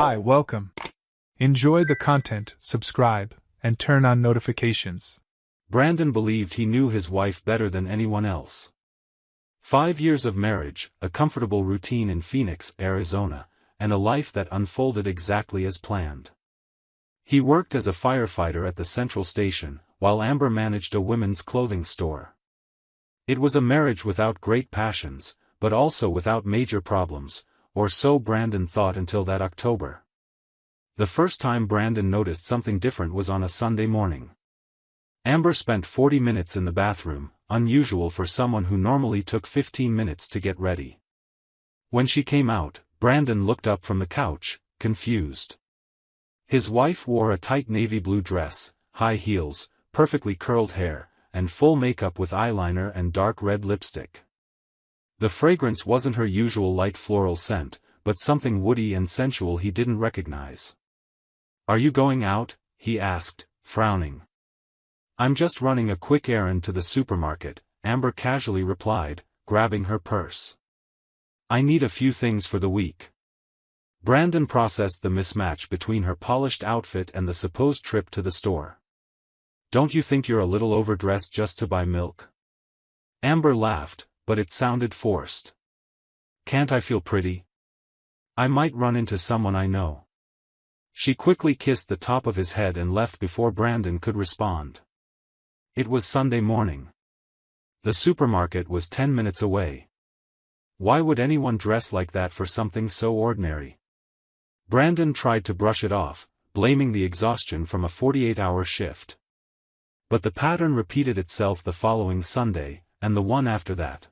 Hi, welcome. Enjoy the content, subscribe, and turn on notifications. Brandon believed he knew his wife better than anyone else. 5 years of marriage, a comfortable routine in Phoenix, Arizona, and a life that unfolded exactly as planned. He worked as a firefighter at the Central Station, while Amber managed a women's clothing store. It was a marriage without great passions, but also without major problems, or so Brandon thought until that October. The first time Brandon noticed something different was on a Sunday morning. Amber spent 40 minutes in the bathroom, unusual for someone who normally took 15 minutes to get ready. When she came out, Brandon looked up from the couch, confused. His wife wore a tight navy blue dress, high heels, perfectly curled hair, and full makeup with eyeliner and dark red lipstick. The fragrance wasn't her usual light floral scent, but something woody and sensual he didn't recognize. "Are you going out?" he asked, frowning. "I'm just running a quick errand to the supermarket," Amber casually replied, grabbing her purse. "I need a few things for the week." Brandon processed the mismatch between her polished outfit and the supposed trip to the store. "Don't you think you're a little overdressed just to buy milk?" Amber laughed, but it sounded forced. "Can't I feel pretty? I might run into someone I know." She quickly kissed the top of his head and left before Brandon could respond. It was Sunday morning. The supermarket was 10 minutes away. Why would anyone dress like that for something so ordinary? Brandon tried to brush it off, blaming the exhaustion from a 48-hour shift. But the pattern repeated itself the following Sunday, and the one after that.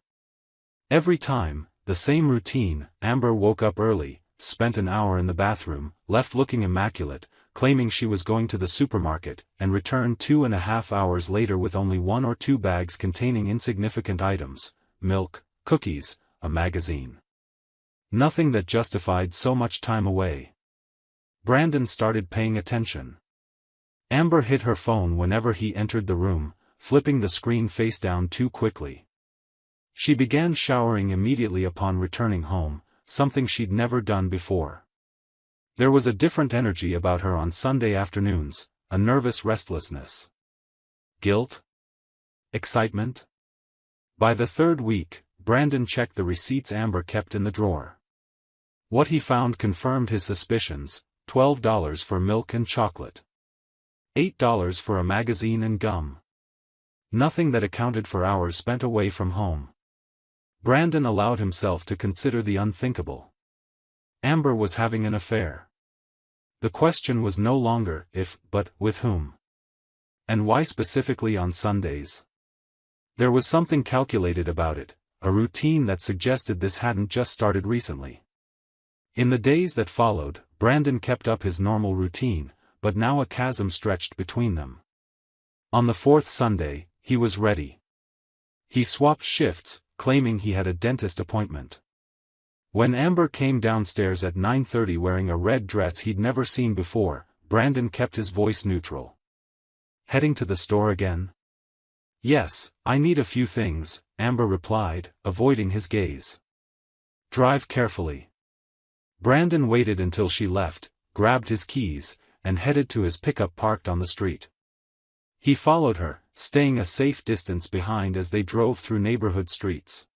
Every time, the same routine. Amber woke up early, spent an hour in the bathroom, left looking immaculate, claiming she was going to the supermarket, and returned 2.5 hours later with only 1 or 2 bags containing insignificant items: milk, cookies, a magazine. Nothing that justified so much time away. Brandon started paying attention. Amber hit her phone whenever he entered the room, flipping the screen face down too quickly. She began showering immediately upon returning home, something she'd never done before. There was a different energy about her on Sunday afternoons, a nervous restlessness. Guilt? Excitement? By the third week, Brandon checked the receipts Amber kept in the drawer. What he found confirmed his suspicions: $12 for milk and chocolate, $8 for a magazine and gum. Nothing that accounted for hours spent away from home. Brandon allowed himself to consider the unthinkable. Amber was having an affair. The question was no longer if, but with whom. And why specifically on Sundays? There was something calculated about it, a routine that suggested this hadn't just started recently. In the days that followed, Brandon kept up his normal routine, but now a chasm stretched between them. On the 4th Sunday, he was ready. He swapped shifts, claiming he had a dentist appointment. When Amber came downstairs at 9:30 wearing a red dress he'd never seen before, Brandon kept his voice neutral. "Heading to the store again?" "Yes, I need a few things," Amber replied, avoiding his gaze. "Drive carefully." Brandon waited until she left, grabbed his keys, and headed to his pickup parked on the street. He followed her, staying a safe distance behind as they drove through neighborhood streets.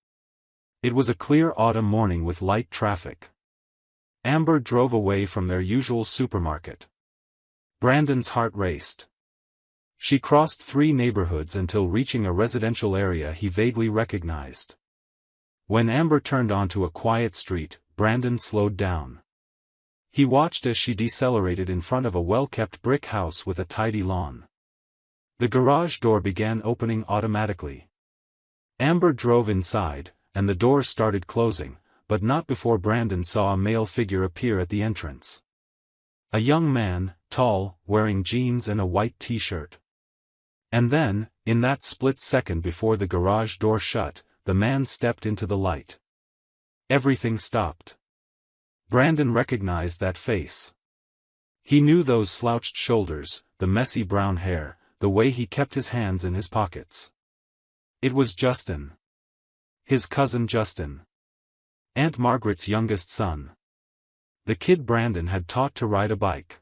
It was a clear autumn morning with light traffic. Amber drove away from their usual supermarket. Brandon's heart raced. She crossed 3 neighborhoods until reaching a residential area he vaguely recognized. When Amber turned onto a quiet street, Brandon slowed down. He watched as she decelerated in front of a well-kept brick house with a tidy lawn. The garage door began opening automatically. Amber drove inside, and the doors started closing, but not before Brandon saw a male figure appear at the entrance. A young man, tall, wearing jeans and a white t-shirt. And then, in that split second before the garage door shut, the man stepped into the light. Everything stopped. Brandon recognized that face. He knew those slouched shoulders, the messy brown hair, the way he kept his hands in his pockets. It was Justin. His cousin Justin. Aunt Margaret's youngest son. The kid Brandon had taught to ride a bike.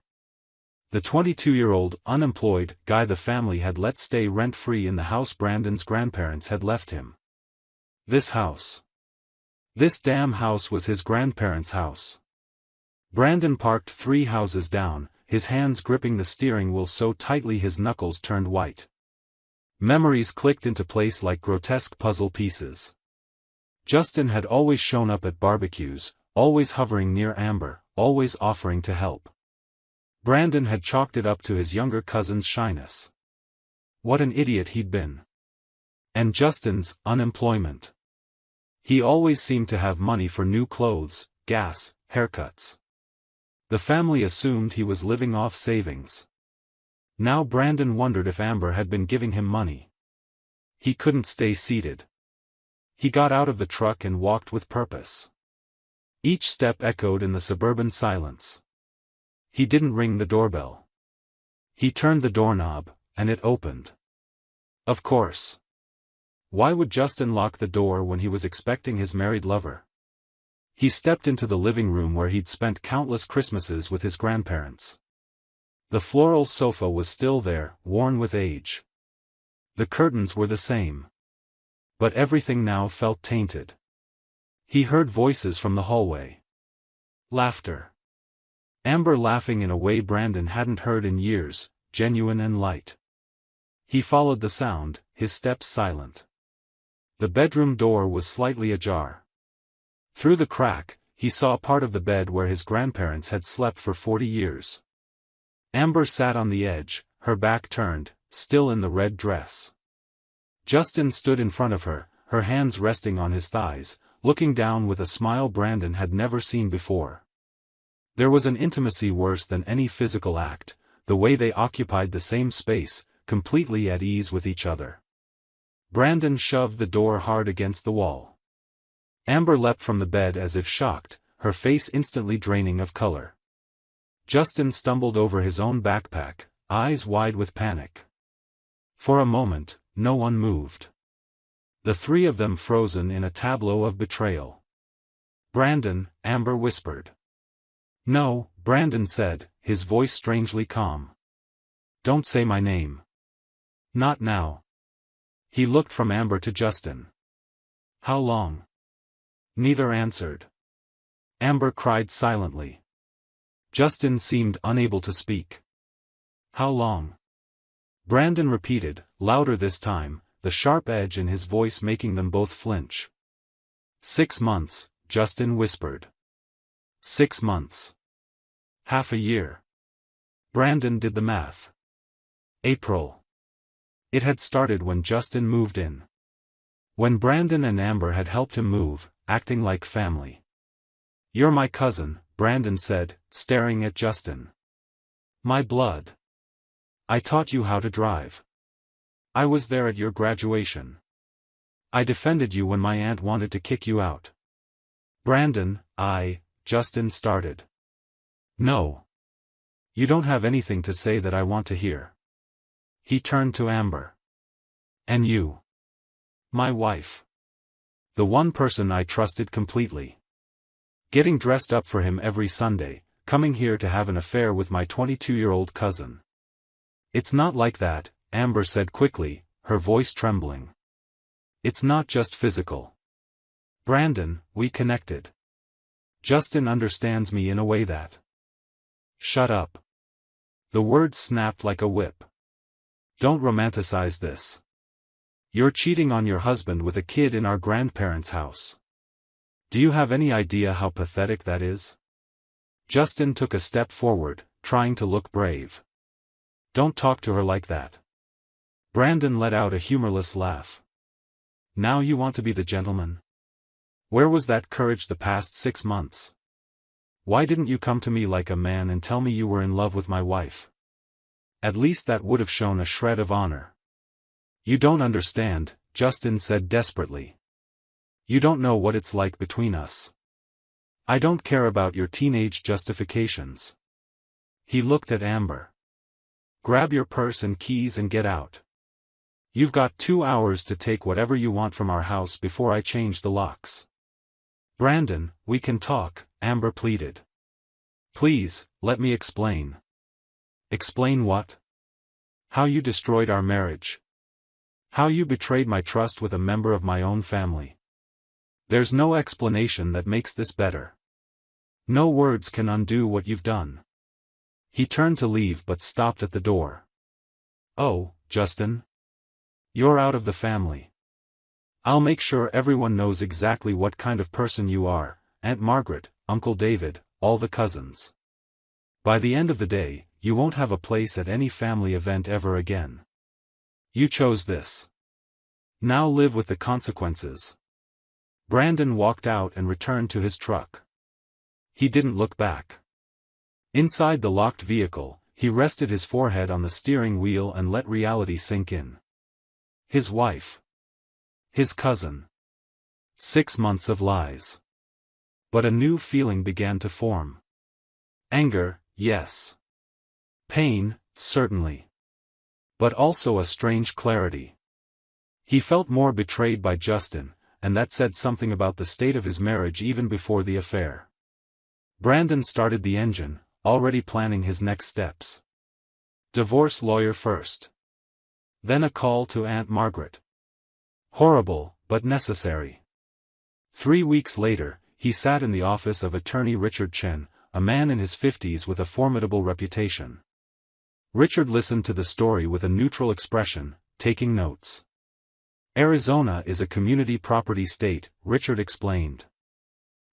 The 22-year-old, unemployed guy the family had let stay rent-free in the house Brandon's grandparents had left him. This house. This damn house was his grandparents' house. Brandon parked 3 houses down, his hands gripping the steering wheel so tightly his knuckles turned white. Memories clicked into place like grotesque puzzle pieces. Justin had always shown up at barbecues, always hovering near Amber, always offering to help. Brandon had chalked it up to his younger cousin's shyness. What an idiot he'd been. And Justin's unemployment. He always seemed to have money for new clothes, gas, haircuts. The family assumed he was living off savings. Now Brandon wondered if Amber had been giving him money. He couldn't stay seated. He got out of the truck and walked with purpose. Each step echoed in the suburban silence. He didn't ring the doorbell. He turned the doorknob, and it opened. Of course. Why would Justin lock the door when he was expecting his married lover? He stepped into the living room where he'd spent countless Christmases with his grandparents. The floral sofa was still there, worn with age. The curtains were the same. But everything now felt tainted. He heard voices from the hallway. Laughter. Amber laughing in a way Brandon hadn't heard in years, genuine and light. He followed the sound, his steps silent. The bedroom door was slightly ajar. Through the crack, he saw part of the bed where his grandparents had slept for 40 years. Amber sat on the edge, her back turned, still in the red dress. Justin stood in front of her, her hands resting on his thighs, looking down with a smile Brandon had never seen before. There was an intimacy worse than any physical act, the way they occupied the same space, completely at ease with each other. Brandon shoved the door hard against the wall. Amber leapt from the bed as if shocked, her face instantly draining of color. Justin stumbled over his own backpack, eyes wide with panic. For a moment, no one moved. The 3 of them frozen in a tableau of betrayal. Brandon, Amber whispered. No, Brandon said, his voice strangely calm. Don't say my name. Not now. He looked from Amber to Justin. How long? Neither answered. Amber cried silently. Justin seemed unable to speak. How long? Brandon repeated, louder this time, the sharp edge in his voice making them both flinch. 6 months, Justin whispered. 6 months. Half a year. Brandon did the math. April. It had started when Justin moved in. When Brandon and Amber had helped him move, acting like family. You're my cousin, Brandon said, staring at Justin. My blood. I taught you how to drive. I was there at your graduation. I defended you when my aunt wanted to kick you out. Brandon, Justin started. No. You don't have anything to say that I want to hear. He turned to Amber. And you? My wife. The one person I trusted completely. Getting dressed up for him every Sunday, coming here to have an affair with my 22-year-old cousin. It's not like that, Amber said quickly, her voice trembling. It's not just physical. Brandon, we connected. Justin understands me in a way that. Shut up. The words snapped like a whip. Don't romanticize this. You're cheating on your husband with a kid in our grandparents' house. Do you have any idea how pathetic that is? Justin took a step forward, trying to look brave. Don't talk to her like that. Brandon let out a humorless laugh. Now you want to be the gentleman? Where was that courage the past 6 months? Why didn't you come to me like a man and tell me you were in love with my wife? At least that would have shown a shred of honor. You don't understand, Justin said desperately. You don't know what it's like between us. I don't care about your teenage justifications. He looked at Amber. Grab your purse and keys and get out. You've got 2 hours to take whatever you want from our house before I change the locks. Brandon, we can talk, Amber pleaded. Please, let me explain. Explain what? How you destroyed our marriage. How you betrayed my trust with a member of my own family. There's no explanation that makes this better. No words can undo what you've done. He turned to leave but stopped at the door. Oh, Justin? You're out of the family. I'll make sure everyone knows exactly what kind of person you are, Aunt Margaret, Uncle David, all the cousins. By the end of the day, you won't have a place at any family event ever again. You chose this. Now live with the consequences. Brandon walked out and returned to his truck. He didn't look back. Inside the locked vehicle, he rested his forehead on the steering wheel and let reality sink in. His wife. His cousin. 6 months of lies. But a new feeling began to form. Anger, yes. Pain, certainly. But also a strange clarity. He felt more betrayed by Justin, and that said something about the state of his marriage even before the affair. Brandon started the engine, already planning his next steps. Divorce lawyer first. Then a call to Aunt Margaret. Horrible, but necessary. 3 weeks later, he sat in the office of attorney Richard Chen, a man in his 50s with a formidable reputation. Richard listened to the story with a neutral expression, taking notes. Arizona is a community property state, Richard explained.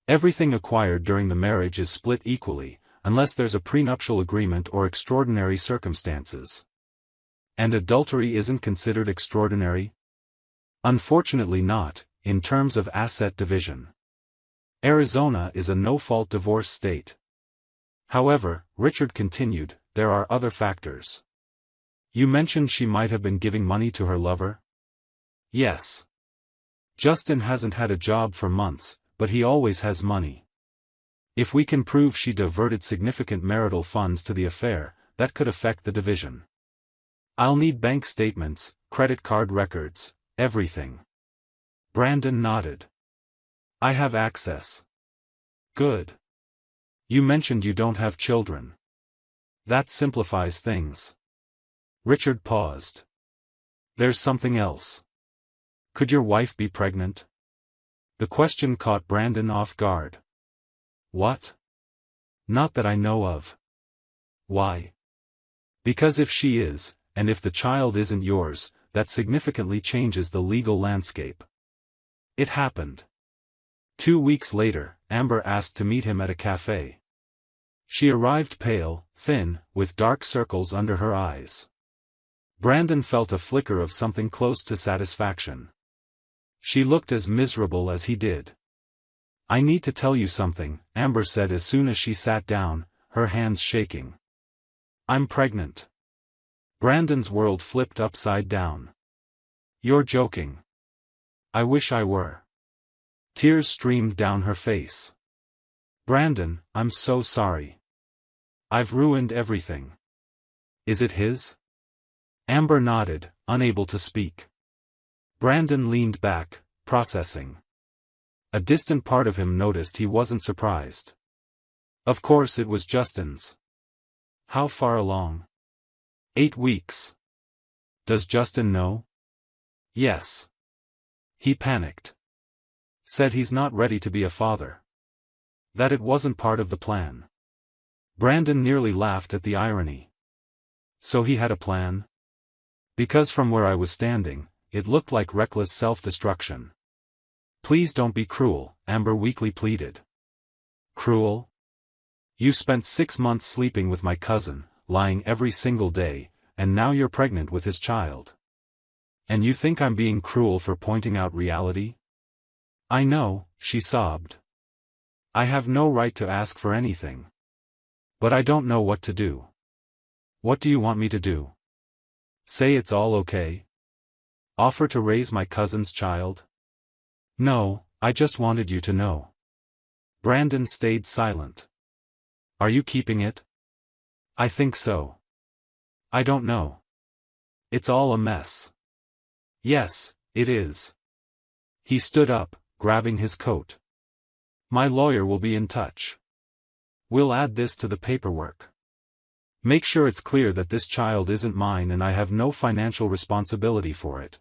Everything acquired during the marriage is split equally, unless there's a prenuptial agreement or extraordinary circumstances. And adultery isn't considered extraordinary? Unfortunately not, in terms of asset division. Arizona is a no-fault divorce state. However, Richard continued, there are other factors. You mentioned she might have been giving money to her lover? Yes. Justin hasn't had a job for months, but he always has money. If we can prove she diverted significant marital funds to the affair, that could affect the division. I'll need bank statements, credit card records, everything. Brandon nodded. I have access. Good. You mentioned you don't have children. That simplifies things. Richard paused. There's something else. Could your wife be pregnant? The question caught Brandon off guard. What? Not that I know of. Why? Because if she is, and if the child isn't yours, that significantly changes the legal landscape. It happened. 2 weeks later, Amber asked to meet him at a cafe. She arrived pale, thin, with dark circles under her eyes. Brandon felt a flicker of something close to satisfaction. She looked as miserable as he did. I need to tell you something, Amber said as soon as she sat down, her hands shaking. I'm pregnant. Brandon's world flipped upside down. You're joking. I wish I were. Tears streamed down her face. Brandon, I'm so sorry. I've ruined everything. Is it his? Amber nodded, unable to speak. Brandon leaned back, processing. A distant part of him noticed he wasn't surprised. Of course it was Justin's. How far along? 8 weeks. Does Justin know? Yes. He panicked. Said he's not ready to be a father. That it wasn't part of the plan. Brandon nearly laughed at the irony. So he had a plan? Because from where I was standing, it looked like reckless self-destruction. Please don't be cruel, Amber weakly pleaded. Cruel? You spent 6 months sleeping with my cousin, lying every single day, and now you're pregnant with his child. And you think I'm being cruel for pointing out reality? I know, she sobbed. I have no right to ask for anything. But I don't know what to do. What do you want me to do? Say it's all okay? Offer to raise my cousin's child? No, I just wanted you to know. Brandon stayed silent. Are you keeping it? I think so. I don't know. It's all a mess. Yes, it is. He stood up, grabbing his coat. My lawyer will be in touch. We'll add this to the paperwork. Make sure it's clear that this child isn't mine and I have no financial responsibility for it.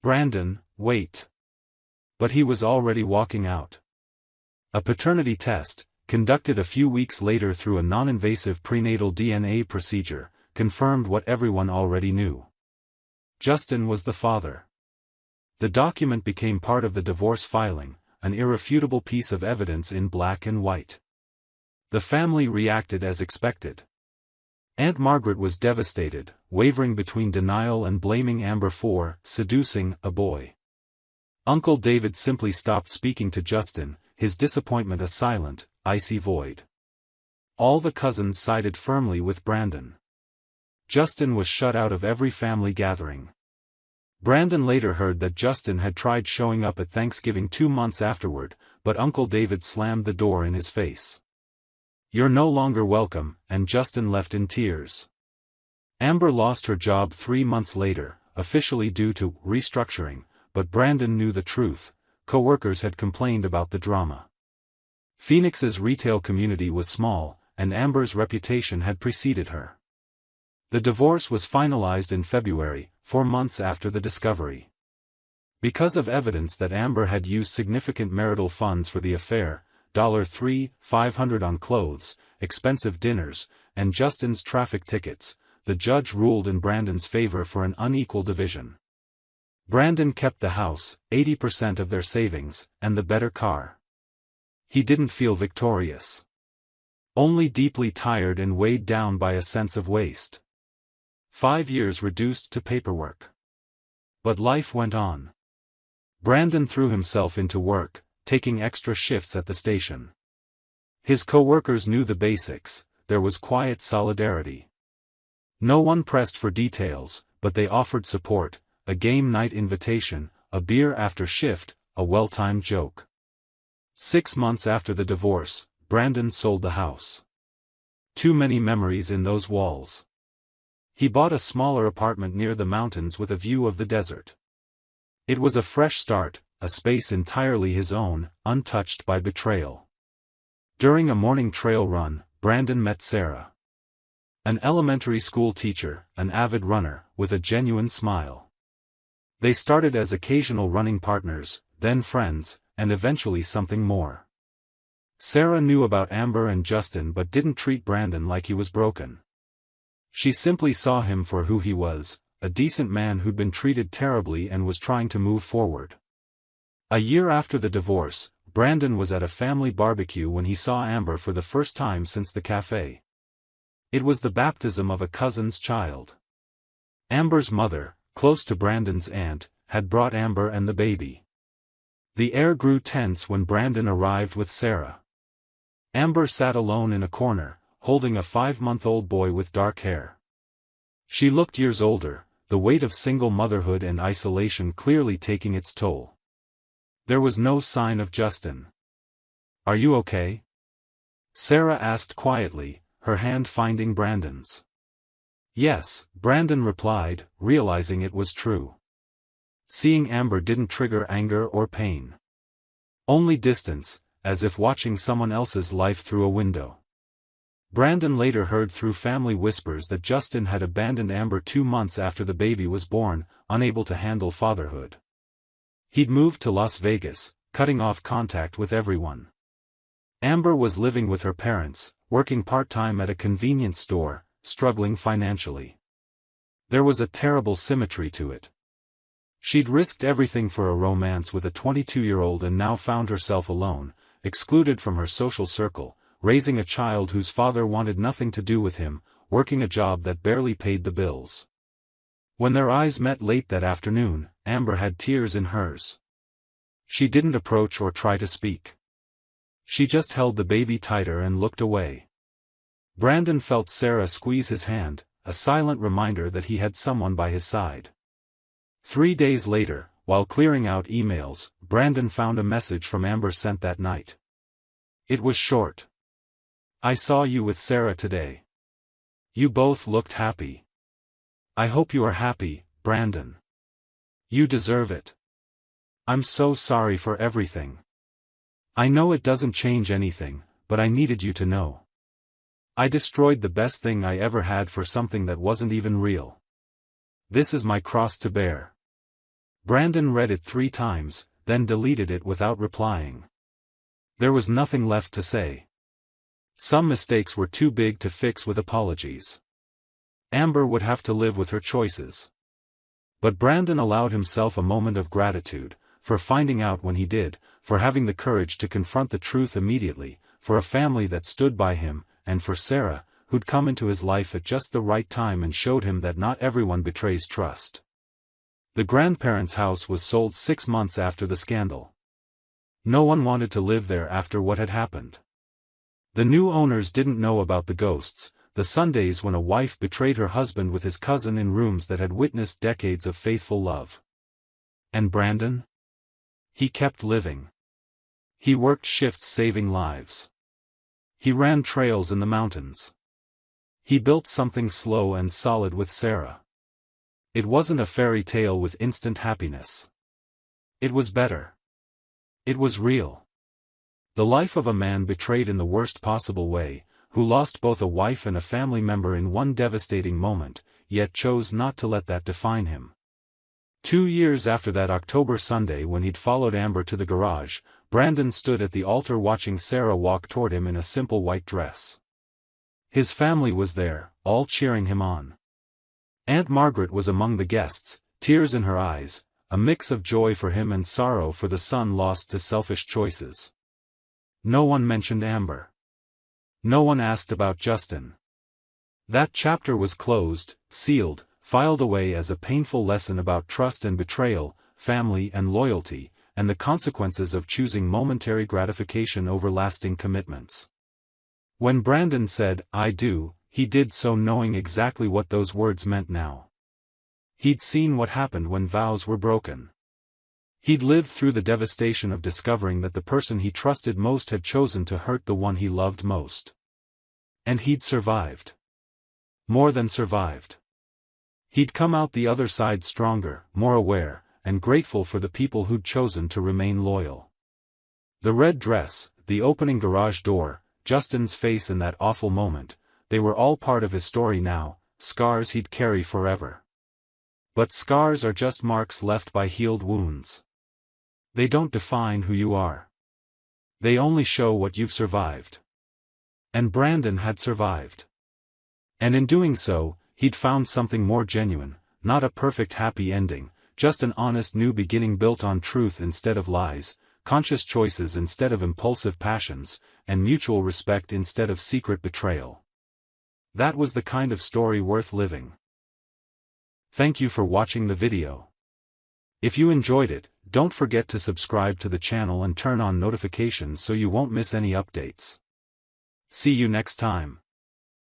Brandon, wait. But he was already walking out. A paternity test, conducted a few weeks later through a non-invasive prenatal DNA procedure, confirmed what everyone already knew. Justin was the father. The document became part of the divorce filing, an irrefutable piece of evidence in black and white. The family reacted as expected. Aunt Margaret was devastated, wavering between denial and blaming Amber for seducing a boy. Uncle David simply stopped speaking to Justin, his disappointment a silent, icy void. All the cousins sided firmly with Brandon. Justin was shut out of every family gathering. Brandon later heard that Justin had tried showing up at Thanksgiving 2 months afterward, but Uncle David slammed the door in his face. "You're no longer welcome," and Justin left in tears. Amber lost her job 3 months later, officially due to restructuring, but Brandon knew the truth. Co-workers had complained about the drama. Phoenix's retail community was small, and Amber's reputation had preceded her. The divorce was finalized in February, 4 months after the discovery. Because of evidence that Amber had used significant marital funds for the affair, $3,500 on clothes, expensive dinners, and Justin's traffic tickets, the judge ruled in Brandon's favor for an unequal division. Brandon kept the house, 80% of their savings, and the better car. He didn't feel victorious. Only deeply tired and weighed down by a sense of waste. 5 years reduced to paperwork. But life went on. Brandon threw himself into work, taking extra shifts at the station. His co-workers knew the basics, there was quiet solidarity. No one pressed for details, but they offered support, a game night invitation, a beer after shift, a well-timed joke. 6 months after the divorce, Brandon sold the house. Too many memories in those walls. He bought a smaller apartment near the mountains with a view of the desert. It was a fresh start, a space entirely his own, untouched by betrayal. During a morning trail run, Brandon met Sarah. An elementary school teacher, an avid runner, with a genuine smile. They started as occasional running partners, then friends, and eventually something more. Sarah knew about Amber and Justin but didn't treat Brandon like he was broken. She simply saw him for who he was, a decent man who'd been treated terribly and was trying to move forward. A year after the divorce, Brandon was at a family barbecue when he saw Amber for the first time since the cafe. It was the baptism of a cousin's child. Amber's mother, close to Brandon's aunt, had brought Amber and the baby. The air grew tense when Brandon arrived with Sarah. Amber sat alone in a corner, holding a 5-month-old boy with dark hair. She looked years older, the weight of single motherhood and isolation clearly taking its toll. There was no sign of Justin. "Are you okay?" Sarah asked quietly, her hand finding Brandon's. "Yes," Brandon replied, realizing it was true. Seeing Amber didn't trigger anger or pain. Only distance, as if watching someone else's life through a window. Brandon later heard through family whispers that Justin had abandoned Amber 2 months after the baby was born, unable to handle fatherhood. He'd moved to Las Vegas, cutting off contact with everyone. Amber was living with her parents, working part-time at a convenience store, struggling financially. There was a terrible symmetry to it. She'd risked everything for a romance with a 22-year-old and now found herself alone, excluded from her social circle, raising a child whose father wanted nothing to do with him, working a job that barely paid the bills. When their eyes met late that afternoon, Amber had tears in hers. She didn't approach or try to speak. She just held the baby tighter and looked away. Brandon felt Sarah squeeze his hand, a silent reminder that he had someone by his side. 3 days later, while clearing out emails, Brandon found a message from Amber sent that night. It was short. "I saw you with Sarah today. You both looked happy. I hope you are happy, Brandon. You deserve it. I'm so sorry for everything. I know it doesn't change anything, but I needed you to know. I destroyed the best thing I ever had for something that wasn't even real. This is my cross to bear." Brandon read it 3 times, then deleted it without replying. There was nothing left to say. Some mistakes were too big to fix with apologies. Amber would have to live with her choices. But Brandon allowed himself a moment of gratitude, for finding out when he did, for having the courage to confront the truth immediately, for a family that stood by him, and for Sarah, who'd come into his life at just the right time and showed him that not everyone betrays trust. The grandparents' house was sold 6 months after the scandal. No one wanted to live there after what had happened. The new owners didn't know about the ghosts, the Sundays when a wife betrayed her husband with his cousin in rooms that had witnessed decades of faithful love. And Brandon? He kept living. He worked shifts saving lives. He ran trails in the mountains. He built something slow and solid with Sarah. It wasn't a fairy tale with instant happiness. It was better. It was real. The life of a man betrayed in the worst possible way, who lost both a wife and a family member in one devastating moment, yet chose not to let that define him. 2 years after that October Sunday when he'd followed Amber to the garage, Brandon stood at the altar watching Sarah walk toward him in a simple white dress. His family was there, all cheering him on. Aunt Margaret was among the guests, tears in her eyes, a mix of joy for him and sorrow for the son lost to selfish choices. No one mentioned Amber. No one asked about Justin. That chapter was closed, sealed, filed away as a painful lesson about trust and betrayal, family and loyalty, and the consequences of choosing momentary gratification over lasting commitments. When Brandon said, "I do," he did so knowing exactly what those words meant now. He'd seen what happened when vows were broken. He'd lived through the devastation of discovering that the person he trusted most had chosen to hurt the one he loved most. And he'd survived. More than survived. He'd come out the other side stronger, more aware, and grateful for the people who'd chosen to remain loyal. The red dress, the opening garage door, Justin's face in that awful moment, they were all part of his story now, scars he'd carry forever. But scars are just marks left by healed wounds. They don't define who you are. They only show what you've survived. And Brandon had survived. And in doing so, he'd found something more genuine, not a perfect happy ending, just an honest new beginning built on truth instead of lies, conscious choices instead of impulsive passions, and mutual respect instead of secret betrayal. That was the kind of story worth living. Thank you for watching the video. If you enjoyed it, don't forget to subscribe to the channel and turn on notifications so you won't miss any updates. See you next time.